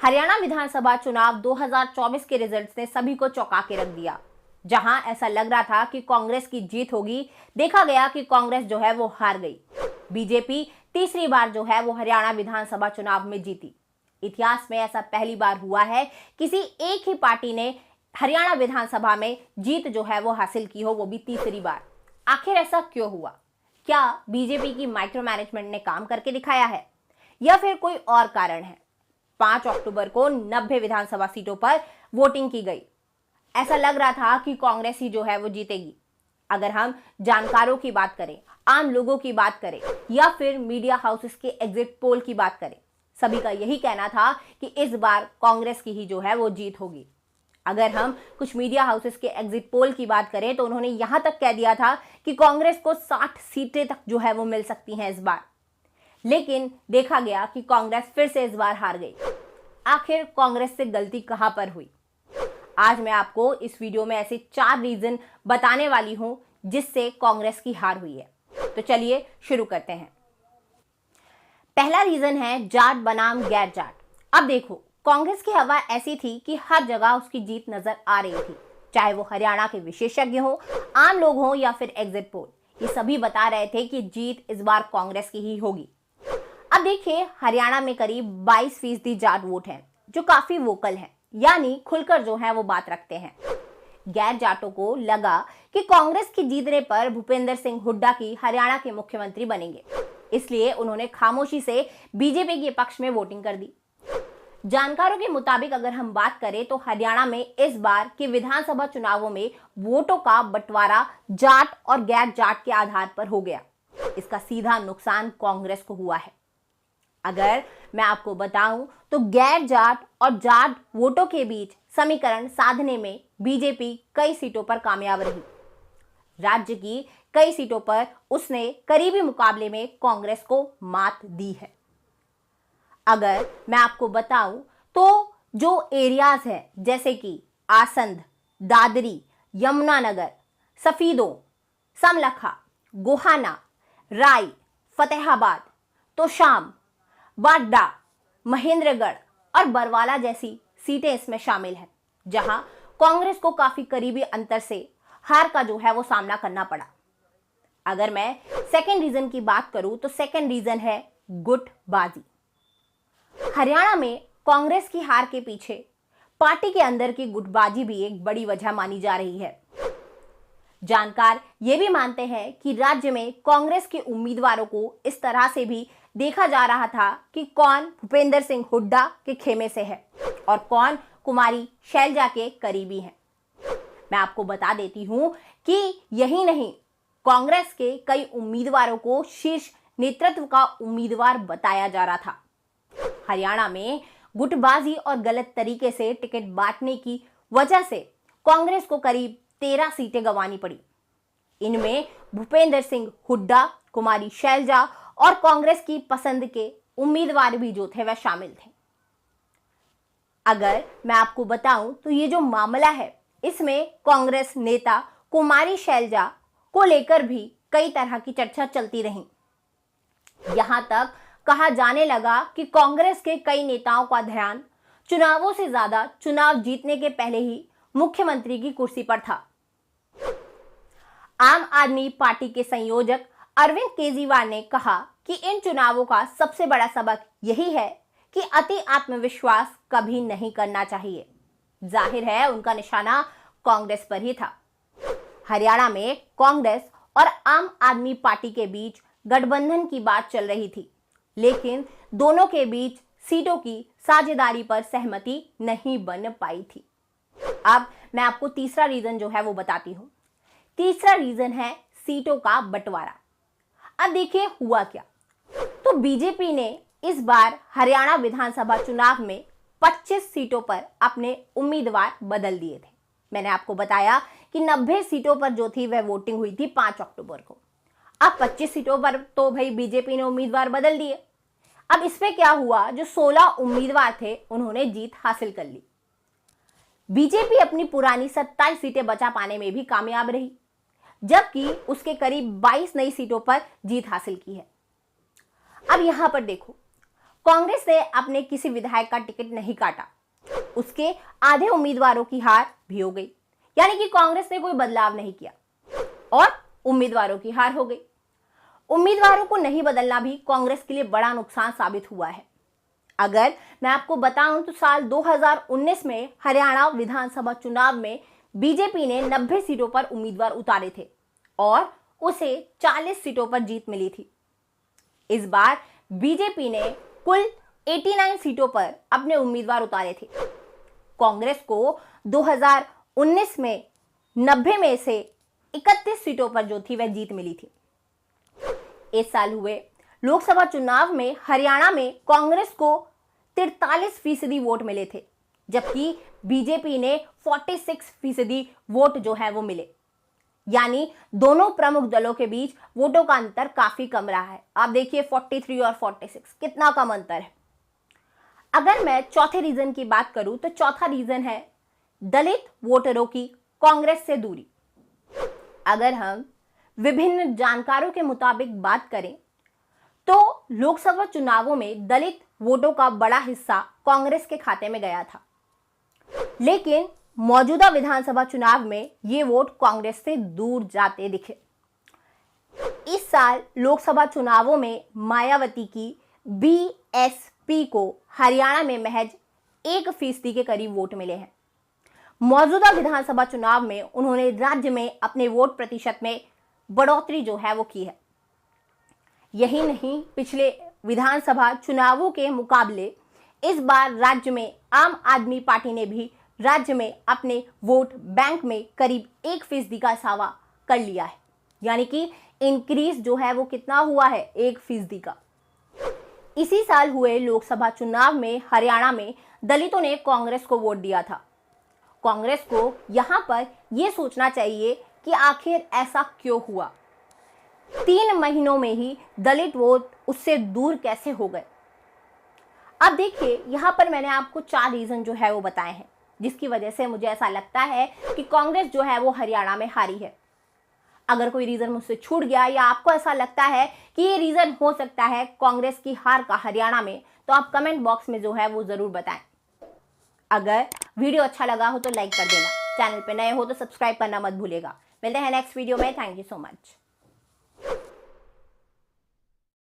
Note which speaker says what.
Speaker 1: हरियाणा विधानसभा चुनाव 2024 के रिजल्ट्स ने सभी को चौंका के रख दिया। जहां ऐसा लग रहा था कि कांग्रेस की जीत होगी, देखा गया कि कांग्रेस जो है वो हार गई। बीजेपी तीसरी बार जो है वो हरियाणा विधानसभा चुनाव में जीती। इतिहास में ऐसा पहली बार हुआ है किसी एक ही पार्टी ने हरियाणा विधानसभा में जीत जो है वो हासिल की हो, वो भी तीसरी बार। आखिर ऐसा क्यों हुआ? क्या बीजेपी की माइक्रो मैनेजमेंट ने काम करके दिखाया है या फिर कोई और कारण है? 5 अक्टूबर को 90 विधानसभा सीटों पर वोटिंग की गई। ऐसा लग रहा था कि कांग्रेस ही जो है वो जीतेगी। अगर हम जानकारों की बात करें, आम लोगों की बात करें या फिर मीडिया हाउसेस के एग्जिट पोल की बात करें, सभी का यही कहना था कि इस बार कांग्रेस की ही जो है वो जीत होगी। अगर हम कुछ मीडिया हाउसेस के एग्जिट पोल की बात करें तो उन्होंने यहां तक कह दिया था कि कांग्रेस को 60 सीटें तक जो है वो मिल सकती हैं इस बार। लेकिन देखा गया कि कांग्रेस फिर से इस बार हार गई। आखिर कांग्रेस से गलती कहां पर हुई? आज मैं आपको इस वीडियो में ऐसे 4 रीजन बताने वाली हूं जिससे कांग्रेस की हार हुई है। तो चलिए शुरू करते हैं। पहला रीजन है जाट बनाम गैर जाट। अब देखो, कांग्रेस की हवा ऐसी थी कि हर जगह उसकी जीत नजर आ रही थी, चाहे वो हरियाणा के विशेषज्ञ हो, आम लोग हो या फिर एग्जिट पोल। ये सभी बता रहे थे कि जीत इस बार कांग्रेस की ही होगी। अब देखिए, हरियाणा में करीब 22% जाट वोट हैं, जो काफी वोकल हैं, यानी खुलकर जो है वो बात रखते हैं। गैर जाटों को लगा कि कांग्रेस की जीतने पर भूपेंद्र सिंह हुड्डा की हरियाणा के मुख्यमंत्री बनेंगे, इसलिए उन्होंने खामोशी से बीजेपी के पक्ष में वोटिंग कर दी। जानकारों के मुताबिक अगर हम बात करें तो हरियाणा में इस बार के विधानसभा चुनावों में वोटों का बंटवारा जाट और गैर जाट के आधार पर हो गया। इसका सीधा नुकसान कांग्रेस को हुआ है। अगर मैं आपको बताऊं तो गैर जाट और जाट वोटों के बीच समीकरण साधने में बीजेपी कई सीटों पर कामयाब रही। राज्य की कई सीटों पर उसने करीबी मुकाबले में कांग्रेस को मात दी है। अगर मैं आपको बताऊं तो जो एरियाज हैं जैसे कि आसंध, दादरी, यमुनानगर, सफीदों, समलखा, गोहाना, राय, फतेहाबाद, तोशाम, बाड्डा, महेंद्रगढ़ और बरवाला जैसी सीटें इसमें शामिल हैं, जहां कांग्रेस को काफी करीबी अंतर से हार का जो है वो सामना करना पड़ा। अगर मैं सेकंड रीजन की बात करूं तो सेकंड रीजन है गुटबाजी। हरियाणा में कांग्रेस की हार के पीछे पार्टी के अंदर की गुटबाजी भी एक बड़ी वजह मानी जा रही है। जानकार ये भी मानते हैं कि राज्य में कांग्रेस के उम्मीदवारों को इस तरह से भी देखा जा रहा था कि कौन भूपेंद्र सिंह हुड्डा के खेमे से है और कौन कुमारी शैलजा के करीबी हैं। मैं आपको बता देती हूं कि यही नहीं, कांग्रेस के कई उम्मीदवारों को शीर्ष नेतृत्व का उम्मीदवार बताया जा रहा था। हरियाणा में गुटबाजी और गलत तरीके से टिकट बांटने की वजह से कांग्रेस को करीब 13 सीटें गंवानी पड़ी। इनमें भूपेंद्र सिंह हुड्डा, कुमारी शैलजा और कांग्रेस की पसंद के उम्मीदवार भी जो थे वह शामिल थे। अगर मैं आपको बताऊं तो ये जो मामला है, इसमें कांग्रेस नेता कुमारी शैलजा को लेकर भी कई तरह की चर्चा चलती रही। यहां तक कहा जाने लगा कि कांग्रेस के कई नेताओं का ध्यान चुनावों से ज्यादा चुनाव जीतने के पहले ही मुख्यमंत्री की कुर्सी पर था। आम आदमी पार्टी के संयोजक अरविंद केजरीवाल ने कहा कि इन चुनावों का सबसे बड़ा सबक यही है कि अति आत्मविश्वास कभी नहीं करना चाहिए। जाहिर है उनका निशाना कांग्रेस पर ही था। हरियाणा में कांग्रेस और आम आदमी पार्टी के बीच गठबंधन की बात चल रही थी, लेकिन दोनों के बीच सीटों की साझेदारी पर सहमति नहीं बन पाई थी। अब मैं आपको तीसरा रीजन जो है वो बताती हूं। तीसरा रीजन है सीटों का बंटवारा। अब देखिए हुआ क्या। तो बीजेपी ने इस बार हरियाणा विधानसभा चुनाव में 25 सीटों पर अपने उम्मीदवार बदल दिए थे। मैंने आपको बताया कि 90 सीटों पर जो थी वह वोटिंग हुई थी 5 अक्टूबर को। अब 25 सीटों पर तो भाई बीजेपी ने उम्मीदवार बदल दिए। अब इसमें क्या हुआ, जो 16 उम्मीदवार थे उन्होंने जीत हासिल कर ली। बीजेपी अपनी पुरानी 27 सीटें बचा पाने में भी कामयाब रही, जबकि उसके करीब 22 नई सीटों पर जीत हासिल की है। अब यहां पर देखो, कांग्रेस ने अपने किसी विधायक का टिकट नहीं काटा, उसके आधे उम्मीदवारों की हार भी हो गई। यानी कि कांग्रेस ने कोई बदलाव नहीं किया और उम्मीदवारों की हार हो गई। उम्मीदवारों को नहीं बदलना भी कांग्रेस के लिए बड़ा नुकसान साबित हुआ है। अगर मैं आपको बताऊं तो साल 2019 में हरियाणा विधानसभा चुनाव में बीजेपी ने 90 सीटों पर उम्मीदवार उतारे थे और उसे 40 सीटों पर जीत मिली थी। इस बार बीजेपी ने कुल 89 सीटों पर अपने उम्मीदवार उतारे थे। कांग्रेस को 2019 में 90 में से 31 सीटों पर जो थी वह जीत मिली थी। इस साल हुए लोकसभा चुनाव में हरियाणा में कांग्रेस को 43% वोट मिले थे, जबकि बीजेपी ने 46% वोट जो है वो मिले। यानी दोनों प्रमुख दलों के बीच वोटों का अंतर काफी कम रहा है। आप देखिए 43 और 46 कितना कम अंतर है। अगर मैं चौथे रीजन की बात करूं तो चौथा रीजन है दलित वोटरों की कांग्रेस से दूरी। अगर हम विभिन्न जानकारों के मुताबिक बात करें तो लोकसभा चुनावों में दलित वोटों का बड़ा हिस्सा कांग्रेस के खाते में गया था, लेकिन मौजूदा विधानसभा चुनाव में ये वोट कांग्रेस से दूर जाते दिखे। इस साल लोकसभा चुनावों में मायावती की बीएसपी को हरियाणा में महज 1% के करीब वोट मिले हैं। मौजूदा विधानसभा चुनाव में उन्होंने राज्य में अपने वोट प्रतिशत में बढ़ोतरी जो है वो की है। यही नहीं, पिछले विधानसभा चुनावों के मुकाबले इस बार राज्य में आम आदमी पार्टी ने भी राज्य में अपने वोट बैंक में करीब 1% का इजाफा कर लिया है। यानी कि इंक्रीज जो है वो कितना हुआ है, 1% का। इसी साल हुए लोकसभा चुनाव में हरियाणा में दलितों ने कांग्रेस को वोट दिया था। कांग्रेस को यहां पर यह सोचना चाहिए कि आखिर ऐसा क्यों हुआ। 3 महीनों में ही दलित वोट उससे दूर कैसे हो गए। अब देखिए, यहां पर मैंने आपको 4 रीजन जो है वो बताए हैं, जिसकी वजह से मुझे ऐसा लगता है कि कांग्रेस जो है वो हरियाणा में हारी है। अगर कोई रीजन मुझसे छूट गया या आपको ऐसा लगता है कि ये रीजन हो सकता है कांग्रेस की हार का हरियाणा में, तो आप कमेंट बॉक्स में जो है वो जरूर बताएं। अगर वीडियो अच्छा लगा हो तो लाइक कर देना, चैनल पे नए हो तो सब्सक्राइब करना मत भूलिएगा। मिलते हैं नेक्स्ट वीडियो में। Thank you so much.